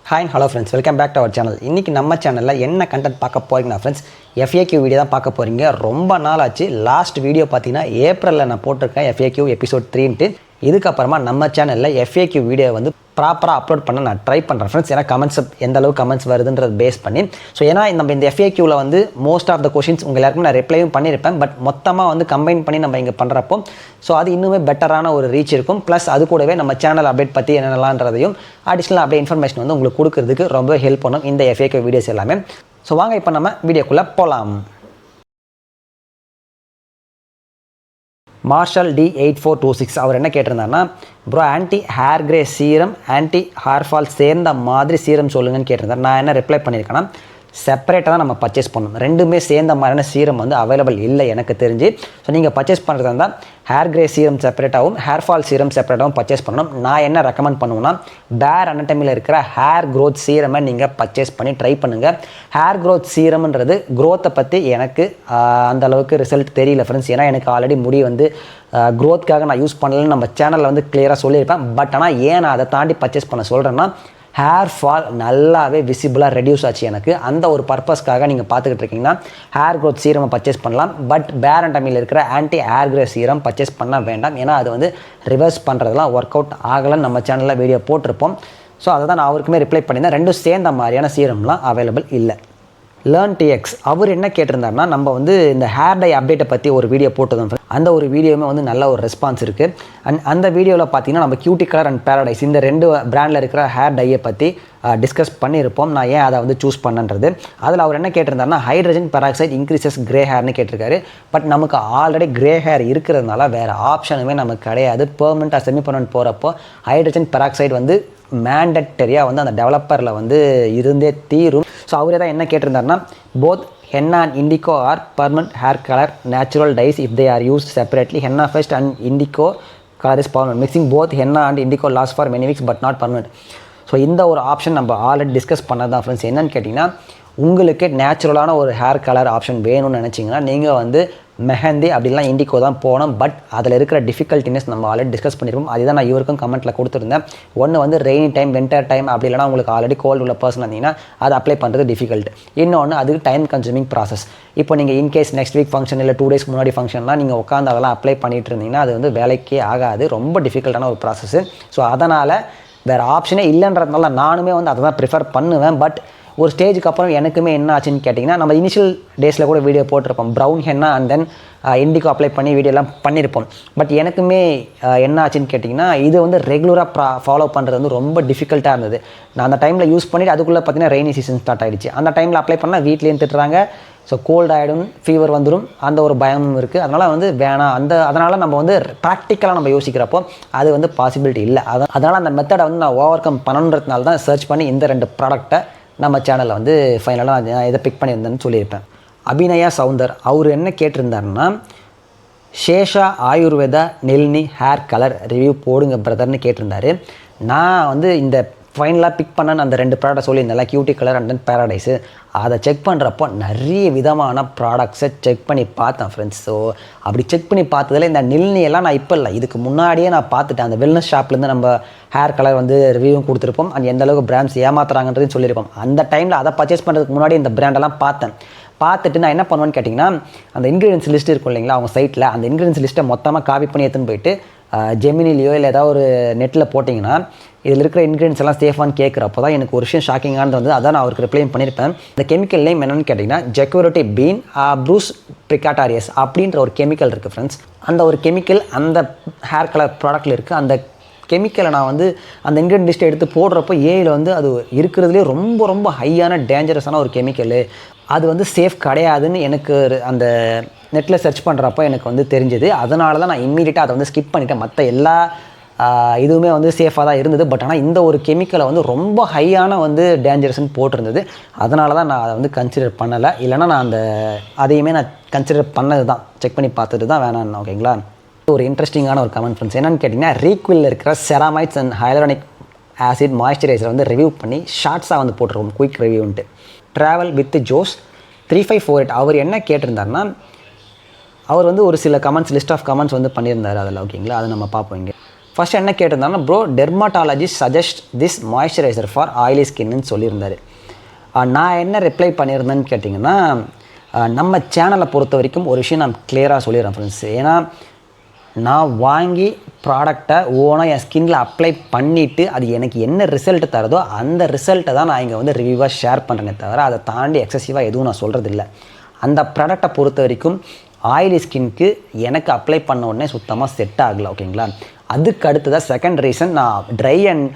Hi hello friends, welcome back to our channel. இன்றைக்கி நம்ம சேனலில் என்ன கண்டென்ட் பார்க்க போகிறீங்கன்னா ஃப்ரெண்ட்ஸ், FAQ வீடியோ தான் பார்க்க போகிறீங்க. ரொம்ப நாள் ஆச்சு. லாஸ்ட் வீடியோ பார்த்தீங்கன்னா ஏப்ரலில் நான் போட்டிருக்கேன் FAQ எபிசோட் 3ன்ட்டு. இதுக்கப்புறமா நம்ம சேனலில் FAQ வீடியோ வந்து ப்ராப்பராக அப்லோட் பண்ண நான் ட்ரை பண்ணுறேன் ஃப்ரெண்ட்ஸ். ஏன்னா கமெண்ட்ஸ் எந்த அளவுக்கு கமெண்ட்ஸ் வருதுன்றது பேஸ் பண்ணி. ஸோ ஏன்னா நம்ம இந்த FAQவில் வந்து மோஸ்ட் ஆஃப் த கொஷின்ஸ் உங்கள் எல்லாருக்கும் நான் ரிப்ளையும் பண்ணியிருப்பேன். பட் மொத்தமாக வந்து கம்பைன் பண்ணி நம்ம இங்கே பண்ணுறப்போ ஸோ அது இன்னுமே பெட்டரான ஒரு ரீச் இருக்கும். ப்ளஸ் அது கூடவே நம்ம சேனல் அப்டேட் பற்றி என்னென்னலான்றதையும் அடிஷ்னல் அப்படியே இன்ஃபர்மேஷன் வந்து உங்களுக்கு கொடுக்கறதுக்கு ரொம்ப ஹெல்ப் பண்ணும் இந்த FAQ வீடியோஸ் எல்லாமே. ஸோ வாங்க இப்போ நம்ம வீடியோக்குள்ளே போகலாம். மார்ஷல் D8426 அவர் என்ன கேட்டிருந்தாருன்னா, bro anti hair grey serum anti hair fall சேர்ந்த மாதிரி சீரம் சொல்லுங்கன்னு கேட்டிருந்தார். நான் என்ன ரிப்ளை பண்ணியிருக்கேன்னா, செப்பரேட்டாக தான் நம்ம பர்ச்சேஸ் பண்ணணும். ரெண்டுமே சேர்ந்த மாதிரியான சீரம் வந்து அவைலபிள் இல்லை எனக்கு தெரிஞ்சு. ஸோ நீங்கள் பர்ச்சேஸ் பண்ணுறதா இருந்தால் ஹேர் கிரே சீரம் செப்பரேட்டாகவும் ஹேர் ஃபால் சீரம் செப்பரேட்டாகவும் பர்ச்சேஸ் பண்ணணும். நான் என்ன ரெக்கமெண்ட் பண்ணுவேன்னா, பேர் அனட்டமியில் இருக்கிற ஹேர் க்ரோத் சீரமை நீங்கள் பர்ச்சேஸ் பண்ணி ட்ரை பண்ணுங்கள். ஹேர் க்ரோத் சீரம்ன்றது க்ரோத்தை பற்றி எனக்கு அந்தளவுக்கு ரிசல்ட் தெரியல ஃப்ரெண்ட்ஸ். ஏன்னா எனக்கு ஆல்ரெடி முடி வந்து க்ரோத்துக்காக நான் யூஸ் பண்ணலன்னு நம்ம சேனலில் வந்து கிளியராக சொல்லியிருப்பேன். பட் ஆனால் ஏன் நான் அதை தாண்டி பர்ச்சேஸ் பண்ண சொல்கிறேன்னா, ஹேர் ஃபால் நல்லாவே விசிபிளாக ரெடியூஸ் ஆச்சு எனக்கு. அந்த ஒரு பர்பஸ்க்காக நீங்கள் பார்த்துக்கிட்டு இருக்கீங்கன்னா ஹேர் க்ரோத் சீரமை பர்ச்சேஸ் பண்ணலாம். பட் பேர் அண்ட் டமியில் இருக்கிற anti hair grey serum purchase பண்ண வேண்டாம். ஏன்னா அது வந்து ரிவர்ஸ் பண்ணுறதுலாம் ஒர்க் அவுட் ஆகலைன்னு நம்ம சேனலில் வீடியோ போட்டிருப்போம். ஸோ அதை தான் நான் அவருக்குமே ரிப்ளை பண்ணியிருந்தேன். ரெண்டும் சேர்ந்த மாதிரியான சீரம்லாம் அவைலபிள் இல்லை. LearnTX அவர் என்ன கேட்டிருந்தாருன்னா, நம்ம வந்து இந்த ஹேர் டை அப்டேட்டை பற்றி ஒரு வீடியோ போட்டதும் அந்த ஒரு வீடியோவுமே வந்து நல்ல ஒரு ரெஸ்பான்ஸ் இருக்குது. அந்த வீடியோவில் பார்த்தீங்கன்னா நம்ம QTcolor அண்ட் Paradise இந்த ரெண்டு பிராண்டில் இருக்கிற ஹேர் டையை பற்றி டிஸ்கஸ் பண்ணியிருப்போம். நான் ஏன் அதை வந்து சூஸ் பண்ணன்றது. அதில் அவர் என்ன கேட்டிருந்தாருன்னா, ஹைட்ரஜன் பெராக்சைடு இன்க்ரீசஸ் கிரே ஹேர்னு கேட்டிருக்காரு. பட் நமக்கு ஆல்ரெடி கிரே ஹேர் இருக்கிறதுனால வேறு ஆப்ஷனுமே நமக்கு கிடையாது. பெர்மனெண்ட்டாக செமி பெர்மனெண்ட் போகிறப்போ ஹைட்ரஜன் பெராக்சைடு வந்து மேண்டட்டரியாக வந்து அந்த டெவலப்பரில் வந்து இருந்தே தீரும். ஸோ அவரே தான் என்ன கேட்டிருந்தாருன்னா, both henna and indigo are permanent hair colour natural dyes if they are used separately. Henna first and indigo colour is permanent. Mixing both henna and indigo last for many weeks but not permanent. So இந்த ஒரு option நம்ம already discuss பண்ணது தான் friends. என்னன்னு கேட்டிங்கன்னா, உங்களுக்கு நேச்சுரலான ஒரு ஹேர் கலர் ஆப்ஷன் வேணும்னு நினச்சிங்கன்னா நீங்கள் வந்து மெஹந்தி அப்படிலாம் இண்டிகோ தான் போகணும். பட் அதில் இருக்கிற டிஃபிகல்ட்டினஸ் நம்ம ஆல்ரெடி டிஸ்கஸ் பண்ணியிருப்போம். அதுதான் நான் இவருக்கும் கமெண்ட்டில் கொடுத்துருந்தேன். ஒன்று வந்து ரெய்னி டைம், வின்டர் டைம் அப்படி இல்லைனா உங்களுக்கு ஆல்ரெடி கோல்டு உள்ள பர்சன் இருந்தீங்கன்னா அதை அப்ளை பண்ணுறது டிஃபிகல்ட். இன்னொன்று அதுக்கு டைம் கன்சூமிங் ப்ராசஸ். இப்போ நீங்கள் இன்கேஸ் நெக்ஸ்ட் வீக் ஃபங்க்ஷன் இல்லை 2 days முன்னாடி ஃபங்க்ஷன்லாம் நீங்கள் உட்காந்து அதெல்லாம் அப்ளை பண்ணிட்டு இருந்தீங்கன்னா அது வந்து வேலைக்கே ஆகாது. ரொம்ப டிஃபிகல்ட்டான ஒரு ப்ராசஸ். ஸோ அதனால் வேறு ஆப்ஷனே இல்லைன்றதுனால நானுமே வந்து அதை தான் ப்ரிஃபர் பண்ணுவேன். பட் ஒரு ஸ்டேஜுக்கு அப்புறம் எனக்குமே என்ன ஆச்சுன்னு கேட்டிங்கன்னா, நம்ம இனிஷியல் டேஸில் கூட வீடியோ போட்டிருப்போம். Brown henna and then indigo apply பண்ணி வீடியோலாம் பண்ணியிருப்போம். பட் எனக்குமே என்ன ஆச்சுன்னு கேட்டிங்கன்னா, இது வந்து ரெகுலராக ஃபாலோ பண்ணுறது வந்து ரொம்ப டிஃபிகல்ட்டாக இருந்தது. நான் அந்த டைமில் யூஸ் பண்ணிவிட்டு அதுக்குள்ளே பார்த்தீங்கன்னா ரெய்னி சீசன் ஸ்டார்ட் ஆகிடுச்சு. அந்த டைமில் அப்ளை பண்ணால் வீட்லேயும் திட்டுறாங்க. ஸோ கோல்டு ஆகிடும், ஃபீவர் வந்துடும், அந்த ஒரு பயமும் இருக்குது. அதனால் வந்து வேணாம். அதனால் நம்ம வந்து ப்ராக்டிக்கலாக நம்ம யோசிக்கிறப்போ அது வந்து பாசிபிலிட்டி இல்லை. அதனால் அந்த மெத்தடை வந்து நான் ஓவர் கம் பண்ணணுன்றதுனால தான் சர்ச் பண்ணி இந்த 2 ப்ராடக்ட்டை நம்ம சேனலில் வந்து ஃபைனலாக நான் இதை பிக் பண்ணியிருந்தேன்னு சொல்லியிருப்பேன். அபிநயா சவுந்தர் அவர் என்ன கேட்டிருந்தாருன்னா, சேஷா ஆயுர்வேதா நெல்னி ஹேர் கலர் ரிவ்யூ போடுங்க பிரதர்னு கேட்டிருந்தாரு. நான் வந்து இந்த ஃபைனலாக பிக் பண்ண அந்த 2 ப்ராடக்ட் சொல்லியிருந்தேன், QTcolor அண்ட் தென் Paradise. அதை செக் பண்ணுறப்போ நிறைய விதமான ப்ராடக்ட்ஸை செக் பண்ணி பார்த்தேன் ஃப்ரெண்ட்ஸ். ஸோ அப்படி செக் பண்ணி பார்த்ததில் இந்த நெல்னியெல்லாம் நான் இப்போ இல்லை, இதுக்கு முன்னாடியே நான் பார்த்துட்டேன். அந்த வெல்னஸ் ஷாப்லேருந்து நம்ம ஹேர் கலர் வந்து ரிவ்யூவும் கொடுத்துருப்போம். அது எந்த அளவுக்கு பிராண்ட்ஸ் ஏமாத்துறாங்கன்றதையும் சொல்லியிருப்போம். அந்த டைமில் அதை பர்ச்சேஸ் பண்ணுறதுக்கு முன்னாடி இந்த பிராண்டெல்லாம் பார்த்துட்டு நான் என்ன பண்ணுவேன்னு கேட்டிங்கன்னா, அந்த இன்க்ரீடியன்ஸ் லிஸ்ட் இருக்கும் இல்லைங்களா அவங்க சைட்டில், அந்த இன்க்ரீடியன்ஸ் லிஸ்ட்டை மொத்தமாக காப்பி பண்ணி எடுத்துன்னு போயிட்டு ஜெமினிலையோ இல்லை ஏதாவது ஒரு நெட்டில் போட்டிங்கன்னா இதில் இருக்கிற இன்க்ரீடியன்ஸ் எல்லாம் சேஃபான்னு கேட்குறப்போ தான் எனக்கு ஒரு விஷயம் ஷாக்கிங்கானது வந்து அதான் நான் அவருக்கு ரிப்ளையும் பண்ணியிருப்பேன். இந்த கெமிக்கல் நேம் என்னென்னு கேட்டிங்கன்னா, ஜெக்யூரிட்டி பீன் ப்ரூஸ் பிரிகாட்டாரியஸ் அப்படின்ற ஒரு கெமிக்கல் இருக்குது ஃப்ரெண்ட்ஸ். அந்த ஒரு கெமிக்கல் அந்த ஹேர் கலர் ப்ராடக்ட்டில் இருக்குது. அந்த கெமிக்கலை நான் வந்து அந்த இன்க்ரீடியன்ட் லிஸ்ட்டை எடுத்து போடுறப்போ ஏயில் வந்து அது இருக்கிறதுலே ரொம்ப ரொம்ப ஹையான டேஞ்சரஸான ஒரு கெமிக்கல். அது வந்து சேஃப் கிடையாதுன்னு எனக்கு அந்த நெட்டில் சர்ச் பண்ணுறப்போ எனக்கு வந்து தெரிஞ்சது. அதனால தான் நான் இம்மீடியட்டாக அதை வந்து ஸ்கிப் பண்ணிவிட்டேன். மற்ற எல்லா இதுவுமே வந்து சேஃபாக தான் இருந்தது. பட் ஆனால் இந்த ஒரு கெமிக்கலை வந்து ரொம்ப ஹையான வந்து டேஞ்சரஸ்ன்னு போட்டிருந்தது. அதனால தான் நான் அதை வந்து கன்சிடர் பண்ணலை. இல்லைனா நான் அதையுமே நான் கன்சிடர் பண்ணது தான், செக் பண்ணி பார்த்துட்டு தான் வேணான்னு. ஓகேங்களா. ஒரு இன்ட்ரெஸ்டிங்கான ஒரு கமெண்ட் ஃப்ரெண்ட்ஸ். என்னென்னு கேட்டிங்கன்னா, ரீக்வில்ல இருக்கிற செராமைட்ஸ் அண்ட் ஹைலரானிக் ஆசிட் மாய்ஸ்சரைசரை வந்து ரிவ்யூ பண்ணி ஷார்ட்ஸாக வந்து போட்டிருக்கோம், குயிக் ரிவ்யூன்ட்டு. ட்ராவல் வித் ஜோஸ் 3548 அவர் என்ன கேட்டிருந்தாருன்னா, அவர் வந்து ஒரு சில கமெண்ட்ஸ் லிஸ்ட் ஆஃப் கமெண்ட்ஸ் வந்து பண்ணியிருந்தார் அதில். ஓகேங்களா, அதை நம்ம பார்ப்போம். இங்கே ஃபர்ஸ்ட் என்ன கேட்டிருந்தாங்கன்னா bro dermatologist suggest this moisturiser for oily ஸ்கின்னு சொல்லியிருந்தார். நான் என்ன ரிப்ளை பண்ணியிருந்தேன்னு கேட்டிங்கன்னா நம்ம சேனலை பொறுத்த வரைக்கும் ஒரு விஷயம் நான் கிளியராக சொல்லிடுறேன் ஃப்ரெண்ட்ஸ். ஏன்னா நான் வாங்கி ப்ராடக்டை ஓனாக என் ஸ்கின்னில் அப்ளை பண்ணிவிட்டு அது எனக்கு என்ன ரிசல்ட் தருதோ அந்த ரிசல்ட்டை தான் நான் இங்கே வந்து ரிவ்யூவாக ஷேர் பண்ணுறேனே தவிர அதை தாண்டி எக்ஸசிவாக எதுவும் நான் சொல்கிறது இல்லை. அந்த ப்ராடக்டை பொறுத்த வரைக்கும் ஆயிலி ஸ்கின்க்கு எனக்கு அப்ளை பண்ண உடனே சுத்தமாக செட் ஆகலை. ஓகேங்களா, அதுக்கு அடுத்ததாக செகண்ட் ரீசன் நான் ட்ரை அண்ட்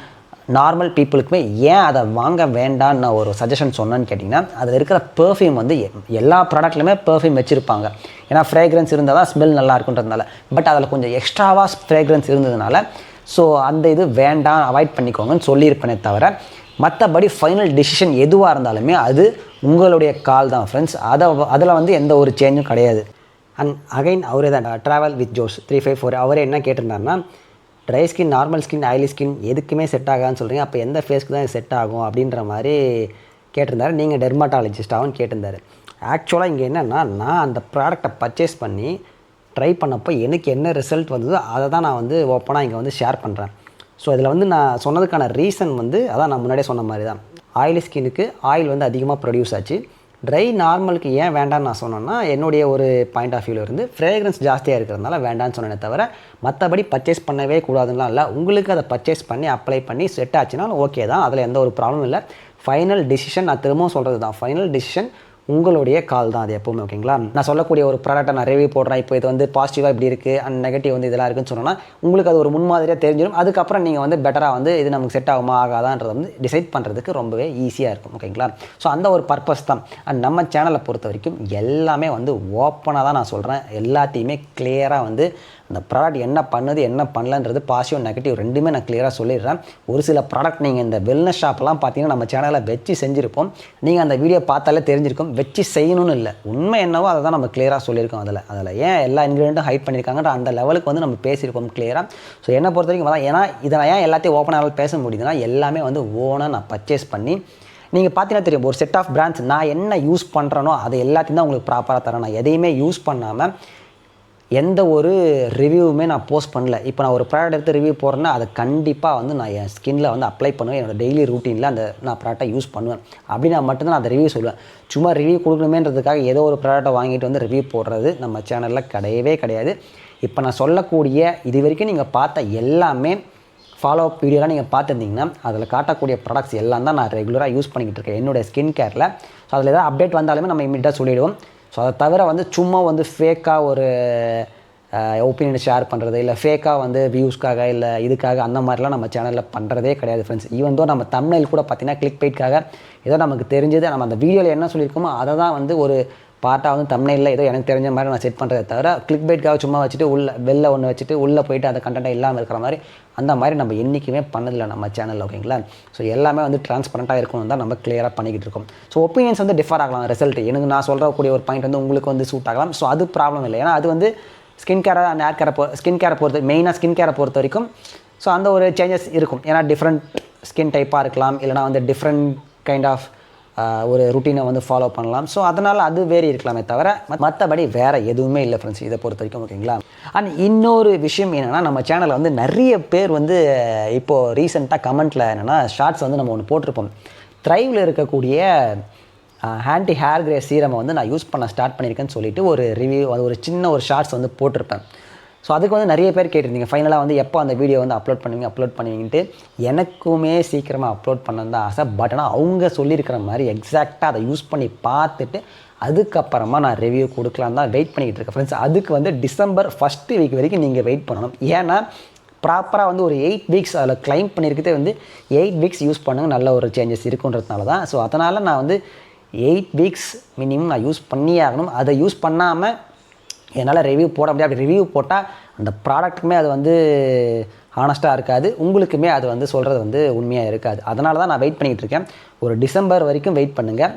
நார்மல் பீப்புளுக்குமே ஏன் அதை வாங்க வேண்டான்னு நான் ஒரு சஜஷன் சொன்னேன்னு கேட்டிங்கன்னா அதில் இருக்கிற பெர்ஃப்யூம் வந்து எல்லா ப்ராடக்ட்லையுமே பெர்ஃப்யூம் வச்சுருப்பாங்க. ஏன்னா ஃப்ரேக்ரன்ஸ் இருந்தால் தான் ஸ்மெல் நல்லா இருக்குன்றதுனால. பட் அதில் கொஞ்சம் எக்ஸ்ட்ராவாக ஃப்ரேக்ரன்ஸ் இருந்ததுனால ஸோ அந்த இது வேண்டாம் அவாய்ட் பண்ணிக்கோங்கன்னு சொல்லியிருப்பேனே தவிர மற்றபடி ஃபைனல் டிசிஷன் எதுவாக இருந்தாலுமே அது உங்களுடைய கால் தான் ஃப்ரெண்ட்ஸ். அதில் வந்து எந்த ஒரு சேஞ்சும் கிடையாது. அண்ட் அகைன் அவரே தான் ட்ராவல் வித் ஜோஸ் 354 அவரே என்ன கேட்டிருந்தாருன்னா dry skin, normal skin, oily skin எதுக்குமே செட் ஆகான்னு சொல்கிறீங்க, அப்போ எந்த ஃபேஸ்க்கு தான் செட் ஆகும் அப்படின்ற மாதிரி கேட்டிருந்தாரு. நீங்கள் டெர்மட்டாலஜிஸ்டாகவும் கேட்டிருந்தாரு. ஆக்சுவலாக இங்கே என்னென்னா நான் அந்த ப்ராடக்டை பர்ச்சேஸ் பண்ணி ட்ரை பண்ணப்போ எனக்கு என்ன ரிசல்ட் வந்ததோ அதை தான் நான் வந்து ஓப்பனாக இங்கே வந்து ஷேர் பண்ணுறேன். ஸோ இதில் வந்து நான் சொன்னதுக்கான ரீசன் வந்து அதான் நான் முன்னாடியே சொன்ன மாதிரி தான். ஆயிலி ஸ்கின்னுக்கு ஆயில் வந்து அதிகமாக ப்ரொடியூஸ் ஆச்சு. ட்ரை நார்மலுக்கு ஏன் வேண்டான்னு நான் சொன்னேன்னா என்னுடைய ஒரு பாயிண்ட் ஆஃப் வியூவில் இருந்து ஃப்ரேக்ரன்ஸ் ஜாஸ்தியாக இருக்கிறதுனால வேண்டான்னு சொன்னேனே தவிர மற்றபடி பர்ச்சேஸ் பண்ணவே கூடாதுலாம் இல்லை. உங்களுக்கு அதை பர்ச்சேஸ் பண்ணி அப்ளை பண்ணி செட் ஆச்சுன்னா ஓகே தான், அதில் எந்த ஒரு ப்ராப்ளம் இல்லை. ஃபைனல் டிசிஷன் நான் திரும்பவும் சொல்கிறது தான், ஃபைனல் டிசிஷன் உங்களுடைய கால் தான் அது எப்போவுமே. ஓகேங்களா, நான் சொல்லக்கூடிய ஒரு ப்ராடக்ட்டை நான் ரிவ்யூ போடுறேன், இப்போ இது வந்து பாசிட்டிவாக இப்படி இருக்குது அண்ட் நெகட்டிவ் வந்து இதெல்லாம் இருக்குன்னு சொன்னால் உங்களுக்கு அது ஒரு முன்மாதிரியாக தெரிஞ்சிடும். அதுக்கப்புறம் நீங்கள் வந்து பெட்டராக வந்து இது நமக்கு செட் ஆகுமா ஆகாதான்றது வந்து டிசைட் பண்ணுறதுக்கு ரொம்பவே ஈஸியாக இருக்கும். ஓகேங்களா, ஸோ அந்த ஒரு பர்பஸ் தான். அண்ட் நம்ம சேனலை பொறுத்த வரைக்கும் எல்லாமே வந்து ஓப்பனாக தான் நான் சொல்கிறேன். எல்லாத்தையுமே கிளியராக வந்து அந்த ப்ராடக்ட் என்ன பண்ணுது என்ன பண்ணலன்றது பாசிட்டிவ் நெகட்டிவ் ரெண்டுமே நான் கிளியராக சொல்லிடுறேன். ஒரு சில ப்ராடக்ட் நீங்கள் இந்த வெல்னஸ் ஷாப்லாம் பார்த்தீங்கன்னா நம்ம சேனலில் வச்சு செஞ்சுருப்போம். நீங்கள் அந்த வீடியோ பார்த்தாலே தெரிஞ்சிருக்கும். வச்சு செய்யணும்னு இல்லை, உண்மை என்னவோ அதை தான் நம்ம கிளியராக சொல்லியிருக்கோம். அதில் ஏன் எல்லா இன்க்ரீடியண்ட்டும் ஹைட் பண்ணியிருக்காங்கன்ற அந்த லெவலுக்கு வந்து நம்ம பேசியிருப்போம் கிளியராக. ஸோ என்னை பொறுத்த வரைக்கும் அதான். ஏன்னா இதை நான் ஏன் எல்லாத்தையும் ஓப்பனாக பேச முடியுதுன்னா எல்லாமே வந்து ஓனாக நான் பர்ச்சேஸ் பண்ணி நீங்கள் பார்த்தீங்கன்னா தெரியும். ஒரு செட் ஆஃப் பிராண்ட்ஸ் நான் என்ன யூஸ் பண்ணுறேனோ அதை எல்லாத்தையும் தான் உங்களுக்கு ப்ராப்பராக தரேன். நான் எதையுமே யூஸ் பண்ணாமல் எந்த ஒரு ரிவ்யூவுமே நான் போஸ்ட் பண்ணல. இப்போ நான் ஒரு ப்ராடக்ட் எடுத்து ரிவ்யூ போடுறேன்னா அதை கண்டிப்பாக வந்து நான் என் ஸ்கின்னில் வந்து அப்ளை பண்ணுவேன். என்னோடய டெய்லி ரூட்டீனில் அந்த நான் ப்ராடக்டை யூஸ் பண்ணுவேன். அப்படி நான் மட்டும்தான் அந்த ரிவ்யூ சொல்லுவேன். சும்மா ரிவ்யூ கொடுக்கணுமேன்றதுக்காக ஏதோ ஒரு ப்ராடக்ட்டை வாங்கிட்டு வந்து ரிவ்யூ போடுறது நம்ம சேனலில் கிடையவே கிடையாது. இப்போ நான் சொல்லக்கூடிய இது வரைக்கும் நீங்கள் பார்த்த எல்லாமே ஃபாலோ அப் வீடியோலாம் நீங்கள் பார்த்துருந்தீங்கன்னா அதில் காட்டக்கூடிய ப்ராடக்ட்ஸ் எல்லாம் தான் நான் ரெகுலராக யூஸ் பண்ணிக்கிட்டு இருக்கேன் என்னுடைய ஸ்கின் கேரில். ஸோ அதில் ஏதாவது அப்டேட் வந்தாலுமே நம்ம இமீடியட்டாக சொல்லிவிடுவோம். ஸோ அதை தவிர வந்து சும்மா வந்து ஃபேக்காக ஒரு ஒப்பீனியன் ஷேர் பண்ணுறது இல்லை ஃபேக்காக வந்து வியூஸ்க்காக இல்லை இதுக்காக அந்த மாதிரிலாம் நம்ம சேனலில் பண்ணுறதே கிடையாது ஃப்ரெண்ட்ஸ். ஈவன் தோ நம்ம தம்ப்நெயில் கூட பார்த்தீங்கன்னா கிளிக் பைட்காக ஏதோ நமக்கு தெரிஞ்சது நம்ம அந்த வீடியோவில் என்ன சொல்லியிருக்கோமோ அதை தான் வந்து ஒரு பார்ட்டாக வந்து தம்ப்நெயிலில் ஏதோ எனக்கு தெரிஞ்ச மாதிரி நான் செட் பண்ணுறதை தவிர கிளிக் பைட்காக சும்மா வச்சுட்டு வெளில ஒன்று வச்சுட்டு உள்ளே போயிட்டு அந்த கண்டென்ட்டை இல்லாமல் இருக்கிற மாதிரி அந்த மாதிரி நம்ம என்றைக்குமே பண்ணதில்லை நம்ம சேனலில். ஓகேங்களா, ஸோ எல்லாமே வந்து டிரான்ஸ்பரண்ட்டாக இருக்கணும் தான் நம்ம கிளியராக பண்ணிக்கிட்டு இருக்கோம். ஸோ ஒப்பீனியன்ஸ் வந்து டிஃபர் ஆகலாம். ரிசல்ட் எனக்கு நான் சொல்கிறக்கூடிய ஒரு பாயிண்ட் வந்து உங்களுக்கு வந்து சூட் ஆகலாம். ஸோ அது ப்ராப்ளம் இல்லை. ஏன்னா அது வந்து ஸ்கின் கேரை அண்ட் ஹேர் கேரை ஸ்கின் கேரை பொறுத்த மெயினாக ஸ்கின் கேரை பொறுத்த வரைக்கும் ஸோ அந்த ஒரு சேஞ்சஸ் இருக்கும். ஏன்னா டிஃப்ரெண்ட் ஸ்கின் டைப்பாக இருக்கலாம், இல்லைனா வந்து டிஃப்ரெண்ட் கைண்ட் ஆஃப் ஒரு ருட்டீனை வந்து ஃபாலோ பண்ணலாம். ஸோ அதனால் அது வேறு இருக்கலாமே தவிர மற்றபடி வேறு எதுவுமே இல்லை ஃப்ரெண்ட்ஸ் இதை பொறுத்த வரைக்கும். ஓகேங்களா, அண்ட் இன்னொரு விஷயம் என்னென்னா நம்ம சேனலில் வந்து நிறைய பேர் வந்து இப்போது ரீசெண்டாக கமெண்ட்டில் என்னென்னா ஷார்ட்ஸ் வந்து நம்ம ஒன்று போட்டிருப்போம். த்ரைவில் இருக்கக்கூடிய ஆன்டி ஹேர் கிரே சீரமை வந்து நான் யூஸ் பண்ண ஸ்டார்ட் பண்ணியிருக்கேன்னு சொல்லிட்டு ஒரு ரிவ்யூ அது ஒரு சின்ன ஒரு ஷார்ட்ஸ் வந்து போட்டிருப்பேன். ஸோ அதுக்கு வந்து நிறைய பேர் கேட்டிருந்தீங்க ஃபைனலாக வந்து எப்போ அந்த வீடியோ வந்து அப்லோட் பண்ணுவீங்கன்ட்டு. எனக்குமே சீக்கிரமாக அப்லோட் பண்ணது தான் ஆசை. பட் ஆனால் அவங்க சொல்லியிருக்கிற மாதிரி எக்ஸாக்டாக அதை யூஸ் பண்ணி பார்த்துட்டு அதுக்கப்புறமா நான் ரிவ்யூ கொடுக்கலாம் தான் வெயிட் பண்ணிக்கிட்டு இருக்கேன் ஃப்ரெண்ட்ஸ். அதுக்கு வந்து டிசம்பர் 1st வீக் வரைக்கும் நீங்கள் வெயிட் பண்ணணும். ஏன்னா ப்ராப்பராக வந்து ஒரு 8 வீக்ஸ் அதில் கிளைம் பண்ணியிருக்கிறதே வந்து 8 வீக்ஸ் யூஸ் பண்ணுங்க நல்ல ஒரு சேஞ்சஸ் இருக்குன்றதுனால தான். ஸோ அதனால் நான் வந்து 8 வீக்ஸ் மினிமம் நான் யூஸ் பண்ணியே ஆகணும். அதை யூஸ் பண்ணாமல் என்னால் ரிவ்யூ போட முடியாது. அப்படி ரிவ்யூ போட்டால் அந்த ப்ராடக்ட்டுமே அது வந்து ஹானஸ்ட்டாக இருக்காது, உங்களுக்குமே அது வந்து சொல்கிறது வந்து உண்மையாக இருக்காது. அதனால தான் நான் வெயிட் பண்ணிகிட்டு இருக்கேன். ஒரு டிசம்பர் வரைக்கும் வெயிட் பண்ணுங்கள்.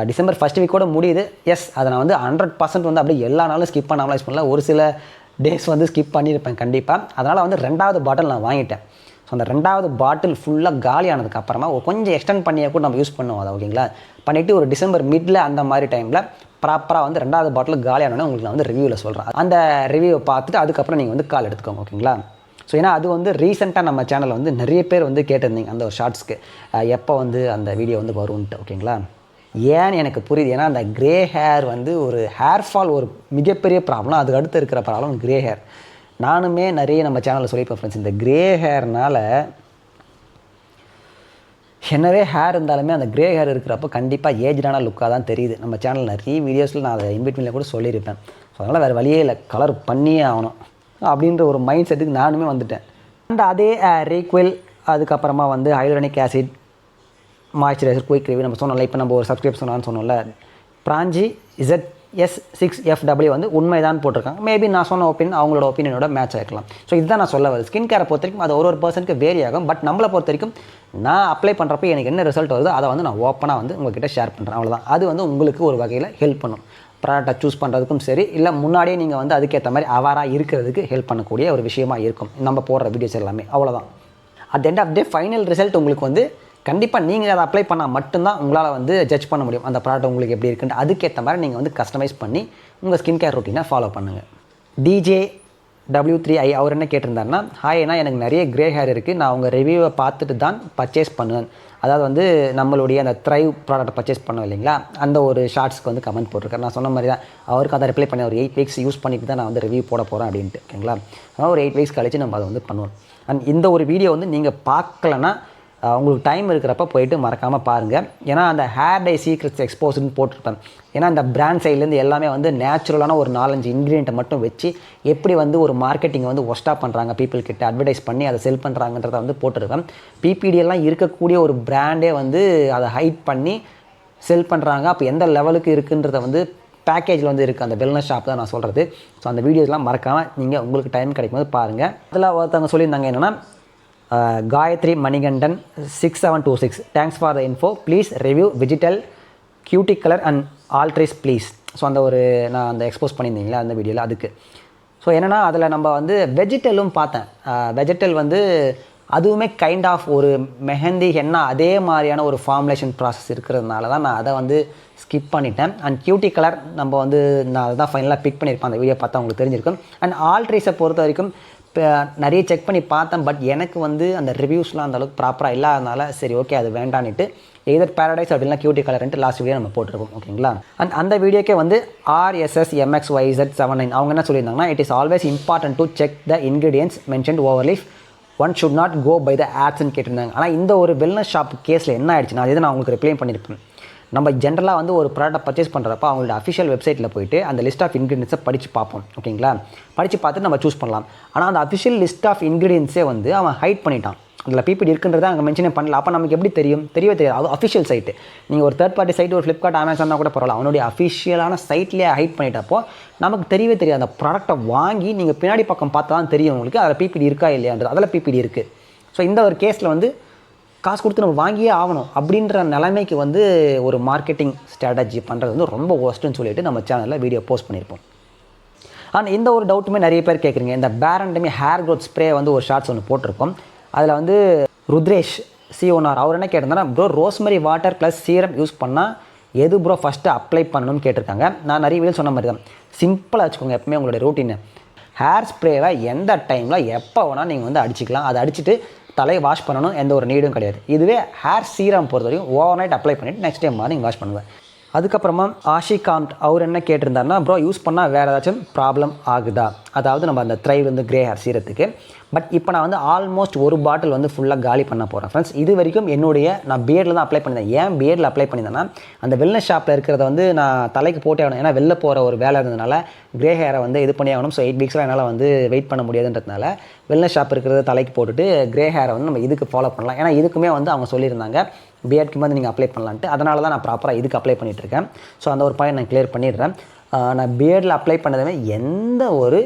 டிசம்பர் 1st வீக்கோட முடியுது. எஸ், அதை நான் வந்து 100% வந்து அப்படியே எல்லா நாளும் ஸ்கிப் பண்ணாமல் யூஸ் பண்ணல. ஒரு சில டேஸ் வந்து ஸ்கிப் பண்ணியிருப்பேன் கண்டிப்பாக. அதனால் வந்து 2வது பாட்டில் நான் வாங்கிட்டேன். ஸோ அந்த 2வது பாட்டில் ஃபுல்லாக காலியானதுக்கு அப்புறமா கொஞ்சம் எக்ஸ்டெண்ட் பண்ணியே கூட நம்ம யூஸ் பண்ணுவோம் அதை. ஓகேங்களா, பண்ணிவிட்டு ஒரு டிசம்பர் மிடில் அந்த மாதிரி டைமில் ப்ராப்பராக வந்து 2வது பாட்டில் காலியானோடனே உங்களுக்கு நான் வந்து ரிவ்யூவில் சொல்கிறேன். அந்த ரிவ்யூவை பார்த்துட்டு அதுக்கப்புறம் நீங்கள் வந்து கால் எடுத்துக்கோங்க. ஓகேங்களா, ஸோ ஏன்னா அது வந்து ரீசெண்டாக நம்ம சேனலில் வந்து நிறைய பேர் வந்து கேட்டிருந்தீங்க அந்த ஒரு ஷார்ட்ஸ்க்கு எப்போ வந்து அந்த வீடியோ வந்து வரும்ன்ட்டு. ஓகேங்களா, ஏன்னு எனக்கு புரியுது. ஏன்னா அந்த க்ரே ஹேர் வந்து ஒரு ஹேர் ஃபால் ஒரு மிகப்பெரிய ப்ராப்ளம். அதுக்கு அடுத்து இருக்கிற ப்ராப்ளம் க்ரே ஹேர். நானுமே நிறைய நம்ம சேனலில் சொல்லியிருப்பேன் ஃப்ரெண்ட்ஸ், இந்த க்ரே ஹேர்னால் என்னவே ஹேர் இருந்தாலுமே அந்த க்ரே ஹேர் இருக்கிறப்போ கண்டிப்பாக ஏஜ்டான லுக்காக தான் தெரியுது. நம்ம சேனல் நிறைய வீடியோஸில் நான் அதை இன்பிட்வீனில் கூட சொல்லியிருப்பேன். ஸோ அதனால் வேறு வழியே இல்லை, கலர் பண்ணியே ஆகணும் அப்படின்ற ஒரு மைண்ட் செட்டுக்கு நானுமே வந்துட்டேன். அண்ட் அதே ரீக்வெல், அதுக்கப்புறமா வந்து hyaluronic acid, moisturiser, quick review நம்ம சொன்னோம்ல. இப்போ நம்ம ஒரு சப்ஸ்கிரைப் சொன்னோம்ல, பிராஞ்சி ZS6FW வந்து உண்மைதான் போட்டிருக்காங்க. மேபி நான் சொன்ன ஒப்பீனியன் அவங்களோட ஒப்பீனியனோட மேட்ச் ஆகிக்கலாம். ஸோ இதுதான் நான் சொல்ல வருது. ஸ்கின் கேரை பொறுத்த வரைக்கும் அது ஒரு பர்சனுக்கு வேரி ஆகும். பட் நம்மளை பொறுத்த வரைக்கும் நான் அப்ளை பண்ணுறப்ப எனக்கு என்ன ரிசல்ட் வருதோ அதை வந்து நான் ஓப்பனாக வந்து உங்கள்கிட்ட ஷேர் பண்ணுறேன். அவ்வளோதான். அது வந்து உங்களுக்கு ஒரு வகையில் ஹெல்ப் பண்ணும். ப்ராடக்டை சூஸ் பண்ணுறதுக்கும் சரி, இல்லை முன்னாடியே நீங்கள் வந்து அதுக்கேற்ற மாதிரி அவாராக இருக்கிறதுக்கு ஹெல்ப் பண்ணக்கூடிய ஒரு விஷயமாக இருக்கும் நம்ம போடுற வீடியோஸ் எல்லாமே. அவ்வளோதான். At end of day final result உங்களுக்கு வந்து கண்டிப்பாக நீங்கள் அதை அப்ளை பண்ணால் மட்டும்தான் உங்களால் வந்து ஜட்ஜ் பண்ண முடியும் அந்த ப்ராடக்ட் உங்களுக்கு எப்படி இருக்குன்னு. அதுக்கேற்ற மாதிரி நீங்கள் வந்து கஸ்டமைஸ் பண்ணி உங்கள் ஸ்கின் கேர் ரொட்டீனை ஃபாலோ பண்ணுங்கள். DJ W3I அவர் என்ன கேட்டிருந்தாருன்னா, ஹாய்னா எனக்கு நிறைய க்ரே ஹேர் இருக்குது, நான் உங்கள் ரிவ்யூவை பார்த்துட்டு தான் பர்ச்சேஸ் பண்ணுவேன். அதாவது வந்து நம்மளுடைய அந்த த்ரைவ் ப்ராடக்ட் பர்ச்சேஸ் பண்ணோம் இல்லைங்களா, அந்த ஒரு ஷார்ட்ஸ்க்கு வந்து கமெண்ட் போட்டிருக்காரு. நான் சொன்ன மாதிரி தான் அவருக்கு அதை ரிப்ளை பண்ணி ஒரு 8 வீக்ஸ் யூஸ் பண்ணிட்டு தான் நான் வந்து ரிவ்யூ போட போகிறேன் அப்படின்ட்டு. ஓகேங்களா, அதனால் ஒரு 8 வீக்ஸ் கழிச்சு நம்ம அதை வந்து பண்ணுவோம். அண்ட் இந்த ஒரு வீடியோ வந்து நீங்கள் பார்க்கலன்னா உங்களுக்கு டைம் இருக்கிறப்ப போயிட்டு மறக்காமல் பாருங்கள். ஏன்னா அந்த ஹேர் டை சீக்ரெட்ஸ் எக்ஸ்போஸ்டுன்னு போட்டிருப்பேன். ஏன்னா அந்த பிராண்ட் சைட்லேருந்து எல்லாமே வந்து நேச்சுரலான ஒரு 4-5 இன்க்ரீடியண்ட்டை மட்டும் வச்சு எப்படி வந்து ஒரு மார்க்கெட்டிங்கை வந்து ஒஸ்ட்டாக பண்ணுறாங்க, பீப்புள் கிட்ட அட்வர்டைஸ் பண்ணி அதை செல் பண்ணுறாங்கன்றதை வந்து போட்டிருக்கேன். பிபிடியெல்லாம் இருக்கக்கூடிய ஒரு பிராண்டே வந்து அதை ஹைட் பண்ணி செல் பண்ணுறாங்க. அப்போ எந்த லெவலுக்கு இருக்குன்றதை வந்து பேக்கேஜில் வந்து இருக்குது. அந்த வெல்னஸ் ஷாப் தான் நான் சொல்கிறது. ஸோ அந்த வீடியோஸ்லாம் மறக்காமல் நீங்கள் உங்களுக்கு டைம் கிடைக்கும் போது பாருங்கள். அதில் ஒருத்தவங்க சொல்லியிருந்தாங்க என்னென்னா, Gayathri Manikandan 6726 thanks for the info, please review vegetal cutie colour and Altrace please. So அந்த ஒரு நான் அந்த எக்ஸ்போஸ் பண்ணியிருந்தீங்களா அந்த வீடியோவில், அதுக்கு. ஸோ என்னென்னா அதில் நம்ம வந்து வெஜிடலும் பார்த்தேன். வெஜிடல் வந்து அதுவுமே கைண்ட் ஆஃப் ஒரு மெஹந்தி ஹென்னா அதே மாதிரியான ஒரு ஃபார்முலேஷன் ப்ராசஸ் இருக்கிறதுனால தான் நான் அதை வந்து ஸ்கிப் பண்ணிட்டேன். அண்ட் கியூட்டி கலர் நம்ம வந்து நான் அதை தான் ஃபைனலாக பிக் பண்ணியிருப்பேன். அந்த வீடியோ பார்த்தா உங்களுக்கு தெரிஞ்சிருக்கும். அண்ட் ஆல்ட்ரேஸை பொறுத்த வரைக்கும் இப்போ நிறைய செக் பண்ணி பார்த்தேன். பட் எனக்கு வந்து அந்த ரிவ்யூஸ்லாம் அந்தளவுக்கு ப்ராப்பராக இல்லாதனால சரி ஓகே அது வேண்டான்ட்டு எதர் பேரடைஸ் அப்படின்னா கியூட்டி கலர்ன்ட்டு லாஸ்ட் வீடியோ நம்ம போட்டிருக்கோம். ஓகேங்களா, அண்ட் அந்த வீடியோக்கே வந்து RSSMXYZ79 அவங்க என்ன சொல்லியிருந்தாங்கன்னா, it is always important to check the ingredients mentioned overleaf, one should not go by the ஆட்ஸ்ன்னு கேட்டிருந்தாங்க. ஆனால் இந்த ஒரு வெல்னஸ் ஷாப் கேஸில் என்ன ஆயிடுச்சுன்னா, அது நான் உங்களுக்கு ரிப்ளை பண்ணியிருப்பேன். நம்ம ஜென்ரலாக வந்து ஒரு ப்ராடக்ட் பர்ச்சேஸ் பண்ணுறப்ப அவங்களோட அஃபிஷியல் வெப்சைட்டில் போய்ட்டு அந்த லிஸ்ட் ஆஃப் இன்க்ரீடியன்ஸை படித்து பார்ப்போம். ஓகேங்களா, படித்து பார்த்துட்டு நம்ம சூஸ் பண்ணலாம். ஆனால் அந்த அஃபிஷியல் லிஸ்ட் ஆஃப் இன்க்ரீடியன்ஸே வந்து அவன் ஹைட் பண்ணிட்டான். அதில் பிபிடி இருக்குன்றதை அங்கே மென்ஷனே பண்ணல. அப்போ நமக்கு எப்படி தெரியும்? தெரியவே தெரியாது. அது அஃபிஷியல் சைட்டு. நீங்கள் ஒரு தேர்ட் பார்ட்டி சைட்டு, ஒரு ஃப்ளிப்கார்ட், அமேசான் கூட பரவாயில்ல, அவனுடைய அஃபிஷியலான சைட்லேயே ஹைட் பண்ணிட்டப்போ நமக்கு தெரியவே தெரியாது. அந்த ப்ராடக்ட்டை வாங்கி நீங்கள் பின்னாடி பக்கம் பார்த்தா தான் தெரியும் உங்களுக்கு அதில் பிபிடி இருக்கா இல்லையான்றது. அதில் பிபிடி இருக்குது. ஸோ இந்த ஒரு கேஸில் வந்து காசு கொடுத்து நம்ம வாங்கியே ஆகணும் அப்படின்ற நிலைமைக்கு வந்து ஒரு மார்க்கெட்டிங் ஸ்ட்ராட்டஜி பண்ணுறது வந்து ரொம்ப ஒஸ்ட்டுன்னு சொல்லிட்டு நம்ம சேனலில் வீடியோ போஸ்ட் பண்ணியிருப்போம். ஆனால் இந்த ஒரு டவுட்டுமே நிறைய பேர் கேட்குறீங்க. இந்த பேரண்டமி ஹேர் க்ரோத் ஸ்ப்ரே வந்து ஒரு ஷார்ட்ஸ் ஒன்று போட்டிருக்கோம். அதில் வந்து ருத்ரேஷ் C1R அவர் என்ன கேட்டிருந்தாங்கன்னா, bro rosemary water plus serum use பண்ணால் எது ப்ரோ ஃபஸ்ட்டு அப்ளை பண்ணணும்னு கேட்டிருக்காங்க. நான் நிறைய வீடியோ சொன்ன மாதிரி தான், சிம்பிளாக வச்சுக்கோங்க எப்பவுமே உங்களுடைய ரூட்டீனை. ஹேர் ஸ்ப்ரேவை எந்த டைமில் எப்போ வேணால் நீங்கள் வந்து அடிச்சிக்கலாம். அதை அடிச்சுட்டு தலையை வாஷ் பண்ணணும், எந்த ஒரு நீடும் கிடையாது. இதுவே ஹேர் சீரம் பொறுத்த வரைக்கும் ஓவர் நைட் அப்ளை பண்ணிவிட்டு நெக்ஸ்ட் டைம் மார்னிங் வாஷ் பண்ணுவேன். அதுக்கப்புறமா ஆஷிகாந்த் அவர் என்ன கேட்டிருந்தாருன்னா, ப்ரோ யூஸ் பண்ணால் வேறு ஏதாச்சும் ப்ராப்ளம் ஆகுதா? அதாவது நம்ம அந்த த்ரைவ் வந்து க்ரே ஹேர் சீரத்துக்கு. பட் இப்போ நான் வந்து ஆல்மோஸ்ட் ஒரு பாட்டில் வந்து ஃபுல்லாக காலி பண்ண போகிறேன் ஃப்ரெண்ட்ஸ். இது வரைக்கும் நான் பியர்டில் தான் அப்ளை பண்ணியிருந்தேன். ஏன் பியர்டில் அப்ளை பண்ணியிருந்தேன்னா, அந்த வெல்னஸ் ஷாப்பில் இருக்கிறத வந்து நான் தலைக்கு போட்டே ஆகணும். ஏன்னா வெளில போகிற ஒரு வேலை இருந்ததுனால க்ரே ஹேரை வந்து இது பண்ணி ஆகணும். ஸோ 8 வீக்ஸ்லாம் என்னால் வந்து வெயிட் பண்ண முடியாதுன்றதுனால வெல்னஸ் ஷாப் இருக்கிறத தலைக்கு போட்டுட்டு க்ரே ஹேரை வந்து நம்ம இதுக்கு ஃபாலோ பண்ணலாம். ஏன்னா இதுக்குமே வந்து அவங்க சொல்லியிருந்தாங்க பியர்டுக்கு வந்து நீங்கள் அப்ளை பண்ணலான்ட்டு. அதனால தான் நான் ப்ராப்பராக இதுக்கு அப்ளை பண்ணிகிட்ருக்கேன். ஸோ அந்த ஒரு பாயிண்ட் நான் கிளியர் பண்ணிடுறேன். நான் பியர்டில் அப்ளை பண்ணதுமே எந்த ஒரு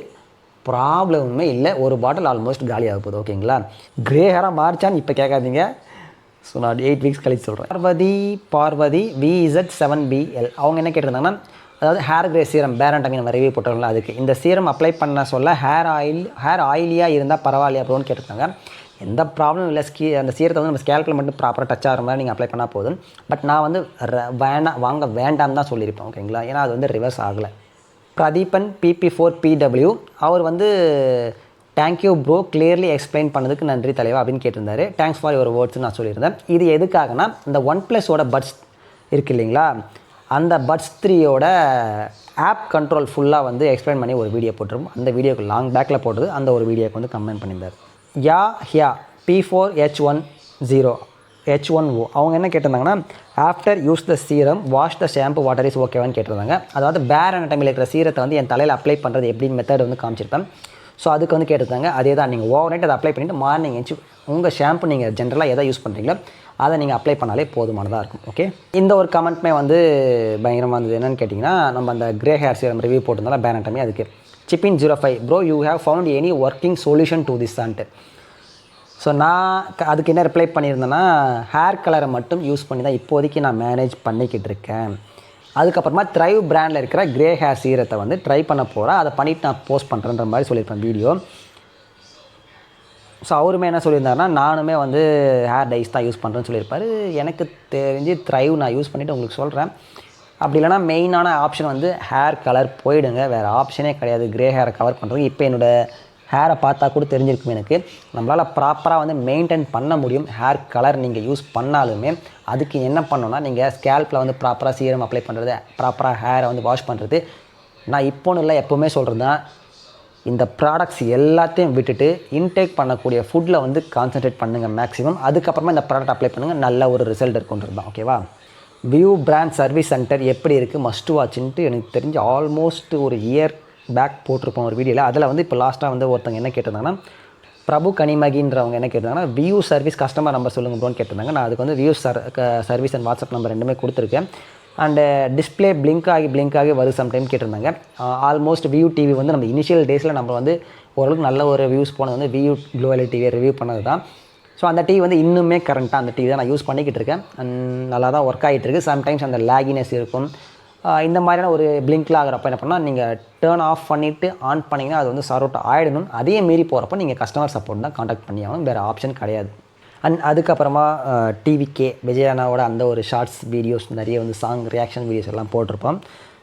ப்ராப்ளமுமே இல்லை. ஒரு பாட்டில் ஆல்மோஸ்ட் காலியாக போகுது. ஓகேங்களா, க்ரே ஹேராக மாறிச்சான்னு இப்போ கேட்காதீங்க. ஸோ நான் 8 வீக்ஸ் கழிச்சு சொல்கிறேன். பார்வதி VZ7BL அவங்க என்ன கேட்டிருந்தாங்கன்னா, அதாவது ஹேர் க்ரே சீரம் பேரண்டமி நம்ம ரிவ்யூ போட்டோம்ல, அதுக்கு இந்த சீரம் அப்ளை பண்ண சொல்ல ஹேர் ஆயிலியாக இருந்தால் பரவாயில்லையா ப்ரோன்னு கேட்டிருக்காங்க. எந்த ப்ராப்ளம் இல்லை. அந்த சீரத்தை வந்து நம்ம ஸ்கேல்பில் மட்டும் ப்ராப்பராக டச் ஆகிற மாதிரி நீங்கள் அப்ளை பண்ணால் போதும். பட் நான் வந்து வாங்க வேண்டாம் தான் சொல்லியிருப்பேன். ஓகேங்களா, ஏன்னா அது வந்து ரிவர்ஸ் ஆகலை. பிரதீபன் PP4PW அவர் வந்து தேங்க்யூ ப்ரோ, கிளியர்லி எக்ஸ்பிளைன் பண்ணதுக்கு நன்றி தலைவா அப்படின்னு கேட்டிருந்தாரு. தேங்க்ஸ் ஃபார் யுவர் வேர்ட்ஸ் நான் சொல்லியிருந்தேன். இது எதுக்காகனா இந்த OnePlusஓட பட்ஸ் இருக்குது இல்லைங்களா, அந்த பட்ஸ் 3யோட ஆப் கண்ட்ரோல் ஃபுல்லாக வந்து எக்ஸ்பிளைன் பண்ணி ஒரு வீடியோ போட்டிருப்போம். அந்த வீடியோக்கு லாங் பேக்கில் போட்டது அந்த ஒரு வீடியோக்கு வந்து கமெண்ட் பண்ணியிருந்தார். ஹியா P4H10H1O அவங்க என்ன கேட்டிருந்தாங்கன்னா, after use the serum wash the shampoo water is ஓகேவான்னு கேட்டிருந்தாங்க. அதாவது பேர் அனாட்டமியில் இருக்கிற சீரத்தை வந்து என் தலையில் அப்ளை பண்ணுறது எப்படின்னு மெத்தட் வந்து காமிச்சிருப்பேன். ஸோ அதுக்கு வந்து கேட்டிருந்தாங்க. அதே தான், நீங்கள் ஓவர் நைட் அதை அப்ளை பண்ணிவிட்டு மார்னிங் எழுந்து உங்கள் ஷாம்பு நீங்கள் ஜென்ரலாக எதை யூஸ் பண்ணுறீங்களோ அதை நீங்கள் அப்ளை பண்ணாலே போதுமானதாக இருக்கும். ஓகே, இந்த ஒரு கமெண்ட்மே வந்து பயங்கரமாக இருந்தது. என்னென்னு கேட்டிங்கன்னா, நம்ம அந்த கிரே ஹேர் சீரம் ரிவ்யூ போட்டிருந்தாலும் பேர் அனாட்டமி, அதுக்கு Chipin05 bro you have found any working solution to this and. So நான் அதுக்கு என்ன ரிப்ளை பண்ணியிருந்தேன்னா, ஹேர் கலரை மட்டும் யூஸ் பண்ணி தான் இப்போதைக்கு நான் மேனேஜ் பண்ணிக்கிட்டு இருக்கேன். அதுக்கப்புறமா த்ரைவ் பிராண்டில் இருக்கிற கிரே ஹேர் சீரத்தை வந்து ட்ரை பண்ண போகிறேன், அதை பண்ணிவிட்டு நான் போஸ்ட் பண்ணுறேன்ற மாதிரி சொல்லியிருப்பேன் வீடியோ. ஸோ அவருமே என்ன சொல்லியிருந்தாருன்னா, நானுமே வந்து ஹேர் டைஸ் தான் யூஸ் பண்ணுறேன்னு சொல்லியிருப்பார். எனக்கு தெரிஞ்சு த்ரைவ் நான் யூஸ் பண்ணிவிட்டு உங்களுக்கு சொல்கிறேன். அப்படி இல்லைனா மெயினான ஆப்ஷன் வந்து ஹேர் கலர் போயிடுங்க, வேறு ஆப்ஷனே கிடையாது கிரே ஹேரை கவர் பண்ணுறது. இப்போ என்னோடய ஹேரை பார்த்தா கூட தெரிஞ்சிருக்கும் எனக்கு, நம்மளால் ப்ராப்பராக வந்து மெயின்டைன் பண்ண முடியும். ஹேர் கலர் நீங்கள் யூஸ் பண்ணாலுமே அதுக்கு என்ன பண்ணணும்னா, நீங்கள் ஸ்கேல்பில் வந்து ப்ராப்பராக சீரம் அப்ளை பண்ணுறது, ப்ராப்பராக ஹேரை வந்து வாஷ் பண்ணுறது. நான் இப்போன்னு இல்லை, எப்போவுமே சொல்கிறது தான், இந்த ப்ராடக்ட்ஸ் எல்லாத்தையும் விட்டுட்டு இன்டேக் பண்ணக்கூடிய ஃபுட்டில் வந்து கான்சன்ட்ரேட் பண்ணுங்கள் மேக்ஸிமம். அதுக்கப்புறமா இந்த ப்ராடக்ட் அப்ளை பண்ணுங்கள், நல்ல ஒரு ரிசல்ட் இருக்குன்றது தான். ஓகேவா, வியூ பிராண்ட் சர்வீஸ் சென்டர் எப்படி இருக்குது மஸ்ட் வாட்ச்ன்ட்டு எனக்கு தெரிஞ்சு ஆல்மோஸ்ட் ஒரு இயர் பேக் போட்டிருப்போம் ஒரு வீடியோவில். அதில் வந்து இப்போ லாஸ்ட்டாக வந்து ஒருத்தவங்க என்ன கேட்டிருந்தாங்கன்னா, பிரபு கனிமகின்றவங்க என்ன கேட்டிருந்தாங்கன்னா, வியூ சர்வீஸ் கஸ்டமர் நம்பர் சொல்லுங்க ப்ரோன்னு கேட்டிருந்தாங்க. நான் அதுக்கு வந்து view service and WhatsApp number ரெண்டுமே கொடுத்துருக்கேன். அண்டு டிஸ்பிளே பிளிங்க் ஆகி வருது சம்டைம் கேட்டிருந்தாங்க. ஆல்மோஸ்ட் வியூ டிவி வந்து நம்ம இனிஷியல் டேஸில் நம்ம வந்து ஓரளவுக்கு நல்ல ஒரு வியூஸ் போனது வந்து வியூ க்ளோவல் டிவியை ரிவ்யூ பண்ணது தான். ஸோ அந்த டிவி வந்து இன்னுமே கரண்ட்டாக அந்த டிவி தான் நான் யூஸ் பண்ணிக்கிட்டு இருக்கேன். அண்ட் நல்லா தான் ஒர்க் ஆகிட்டு இருக்குது. சம்டைம்ஸ் அந்த லேகினஸ் இருக்கும். இந்த மாதிரியான ஒரு பிளிங்க்ல ஆகிறப்ப என்ன பண்ணால், நீங்கள் டேர்ன் ஆஃப் பண்ணிவிட்டு ஆன் பண்ணிங்கன்னா அது வந்து சார்ட் அவுட் ஆகிடணும். அதே மீறி போகிறப்போ நீங்கள் கஸ்டமர் சப்போர்ட் தான் காண்டாக்ட் பண்ணி ஆகணும், வேறு ஆப்ஷன் கிடையாது. அண்ட் அதுக்கப்புறமா டிவிகே விஜயானாவோட அந்த ஒரு ஷார்ட்ஸ் வீடியோஸ் நிறைய வந்து சாங் ரியாக்ஷன் வீடியோஸ் எல்லாம் போட்டிருப்போம்.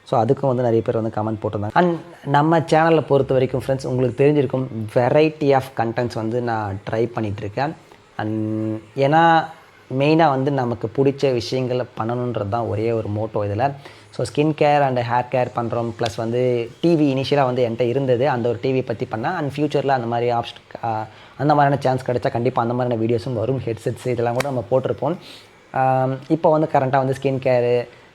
ஸோ அதுக்கும் வந்து நிறைய பேர் வந்து கமெண்ட் போட்டிருந்தாங்க. அண்ட் நம்ம சேனலில் பொறுத்த வரைக்கும் ஃப்ரெண்ட்ஸ், உங்களுக்கு தெரிஞ்சிருக்கும் வெரைட்டி ஆஃப் கண்டென்ட்ஸ் வந்து நான் ட்ரை பண்ணிகிட்ருக்கேன். அண்ட் ஏன்னா மெயினாக வந்து நமக்கு பிடிச்ச விஷயங்களை பண்ணணுன்றது தான் ஒரே ஒரு மோட்டோ இதில். So skin care and hair care பண்ணுறோம். ப்ளஸ் வந்து டிவி இனிஷியலாக வந்து என்கிட்ட இருந்தது, அந்த ஒரு டிவி பற்றி பண்ணேன். அண்ட் ஃப்யூச்சரில் அந்த மாதிரி அந்த மாதிரியான சான்ஸ் கிடைச்சா கண்டிப்பாக அந்த மாதிரியான வீடியோஸும் வரும். ஹெட்செட்ஸ் இதெல்லாம் கூட நம்ம போட்டிருப்போம். இப்போ வந்து கரண்ட்டாக வந்து ஸ்கின் கேரு,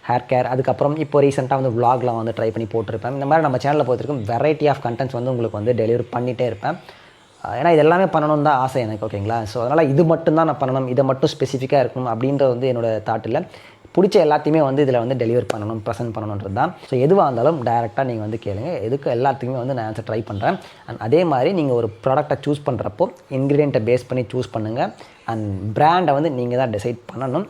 ஹேர் கேர், அதுக்கப்புறம் இப்போ ரீசெண்டாக வந்து விலாக்லாம் வந்து ட்ரை பண்ணி போட்டிருப்பேன். இந்த மாதிரி நம்ம சேனலில் போட்டிருக்கோம் வெரைட்டி ஆஃப் கண்டென்ட்ஸ் வந்து உங்களுக்கு வந்து டெலிவரி பண்ணிகிட்டே இருப்பேன். ஏன்னா இது எல்லாமே பண்ணணும்னு தான் ஆசை எனக்கு. ஓகேங்களா, ஸோ அதனால் இது மட்டும் தான் நான் பண்ணணும், இதை மட்டும் ஸ்பெசிஃபிக்காக இருக்கணும் அப்படின்றது வந்து என்னோடய தாட் இல்லை. பிடிச்ச எல்லாத்தையுமே வந்து இதில் வந்து டெலிவர் பண்ணணும், ப்ரெசென்ட் பண்ணணுன்றது தான். ஸோ எதுவாக இருந்தாலும் டேரெக்டாக நீங்கள் வந்து கேளுங்க, எதுக்கு எல்லாத்துக்குமே வந்து நான் ஆன்சர் ட்ரை பண்ணுறேன். அண்ட் அதே மாதிரி நீங்கள் ஒரு ப்ராடக்டை சூஸ் பண்ணுறப்போ இன்க்ரீடியண்ட்டை பேஸ் பண்ணி சூஸ் பண்ணுங்கள். அண்ட் பிராண்டை வந்து நீங்கள் தான் டிசைட் பண்ணணும்.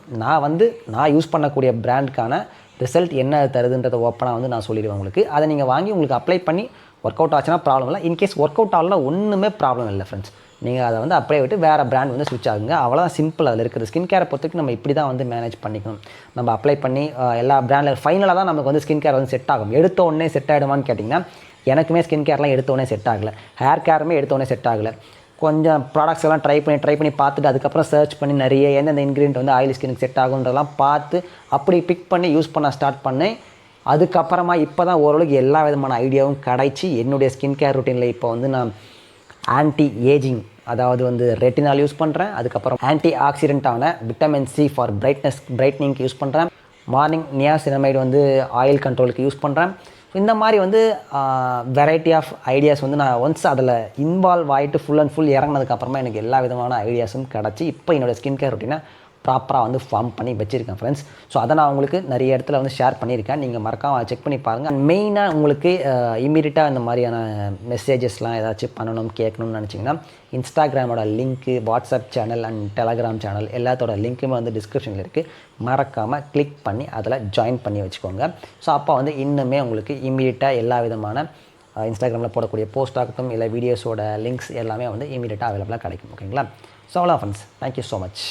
நான் யூஸ் பண்ணக்கூடிய பிராண்டுக்கான ரிசல்ட் என்ன தருதுன்றதை ஓப்பனாக வந்து நான் சொல்லிடுவேன் உங்களுக்கு. அதை நீங்கள் வாங்கி உங்களுக்கு அப்ளை பண்ணி ஒர்க் அவுட் ஆச்சுன்னா ப்ராப்ளம் இல்லை. இன்கேஸ் ஒர்க் அவுட் ஆகலாம் ஒன்றுமே ப்ராப்ளம் இல்லை ஃப்ரெண்ட்ஸ். நீங்கள் அதை வந்து அப்படியே விட்டு வேறு பிராண்ட் வந்து ஸ்விட்ச் ஆகுங்க, அவ்வளோதான் சிம்பிள். அதில் இருக்கிறது ஸ்கின் கேரை பொறுத்தவரைக்கும் நம்ம இப்படி தான் வந்து மேனேஜ் பண்ணிக்கணும். நம்ம அப்ளை பண்ணி எல்லா பிராண்டில் ஃபைனலாக தான் நமக்கு வந்து ஸ்கின் கேர் வந்து செட் ஆகும். எடுத்த உடனே செட் ஆகிடுமான்னு கேட்டிங்கன்னா, எனக்குமே ஸ்கின் கேர்லாம் எடுத்த உடனே செட் ஆகலை, ஹேர் கேருமே எடுத்த உடனே செட் ஆகலை. கொஞ்சம் ப்ராடக்ட்ஸ் எல்லாம் ட்ரை பண்ணி பார்த்துட்டு அதுக்கப்புறம் சர்ச் பண்ணி நிறைய எந்தெந்த இன்க்ரீடியன்ட் வந்து ஆயில் ஸ்கின்னுக்கு செட் ஆகுன்றதெல்லாம் பார்த்து அப்படி பிக் பண்ணி யூஸ் பண்ண ஸ்டார்ட் பண்ணேன். அதுக்கப்புறமா இப்போ தான் ஓரளவுக்கு எல்லா விதமான ஐடியாவும் கிடைச்சி என்னுடைய ஸ்கின் கேர் ரொட்டீனில் இப்போ வந்து நான் ஆன்டி ஏஜிங், அதாவது வந்து ரெட்டினால் யூஸ் பண்ணுறேன். அதுக்கப்புறம் ஆன்டி ஆக்சிடென்ட்டான விட்டமின் சி ஃபார் பிரைட்னிங்க்கு யூஸ் பண்ணுறேன். மார்னிங் நியாசினமைடு வந்து ஆயில் கண்ட்ரோலுக்கு யூஸ் பண்ணுறேன். இந்த மாதிரி வந்து வெரைட்டி ஆஃப் ஐடியாஸ் வந்து நான் ஒன்ஸ் அதில் இன்வால்வ் ஆகிட்டு ஃபுல் அண்ட் ஃபுல் இறங்கினதுக்கப்புறமா எனக்கு எல்லா விதமான ஐடியாஸும் கிடச்சி இப்போ என்னோடய ஸ்கின் கேர் ரொட்டீனை ப்ராப்பராக வந்து ஃபார்ம் பண்ணி வச்சுருக்கேன் ஃப்ரெண்ட்ஸ். ஸோ அதை நான் உங்களுக்கு நிறைய இடத்துல வந்து ஷேர் பண்ணியிருக்கேன், நீங்கள் மறக்காம செக் பண்ணி பாருங்கள். அண்ட் மெயினாக உங்களுக்கு இமீடியட்டாக இந்த மாதிரியான மெசேஜஸ்லாம் ஏதாச்சும் பண்ணணும் கேட்கணும்னு நினச்சிங்கன்னா இன்ஸ்டாகிராமோட லிங்க்கு, WhatsApp channel and Telegram channel எல்லாத்தோட லிங்க்குமே வந்து டிஸ்கிரிப்ஷனில் இருக்குது. மறக்காமல் கிளிக் பண்ணி அதில் ஜாயின் பண்ணி வச்சுக்கோங்க. ஸோ அப்போ வந்து இன்னுமே உங்களுக்கு இமீடியட்டாக எல்லா விதமான இன்ஸ்டாகிராமில் போடக்கூடிய போஸ்ட் ஆகட்டும் இல்லை வீடியோஸோட லிங்க்ஸ் எல்லாமே வந்து இமீடியட்டாக அவைலபிளாக கிடைக்கும். ஓகேங்களா, ஸோ அவ்வளோ ஃப்ரெண்ட்ஸ், தேங்க்யூ ஸோ மச்.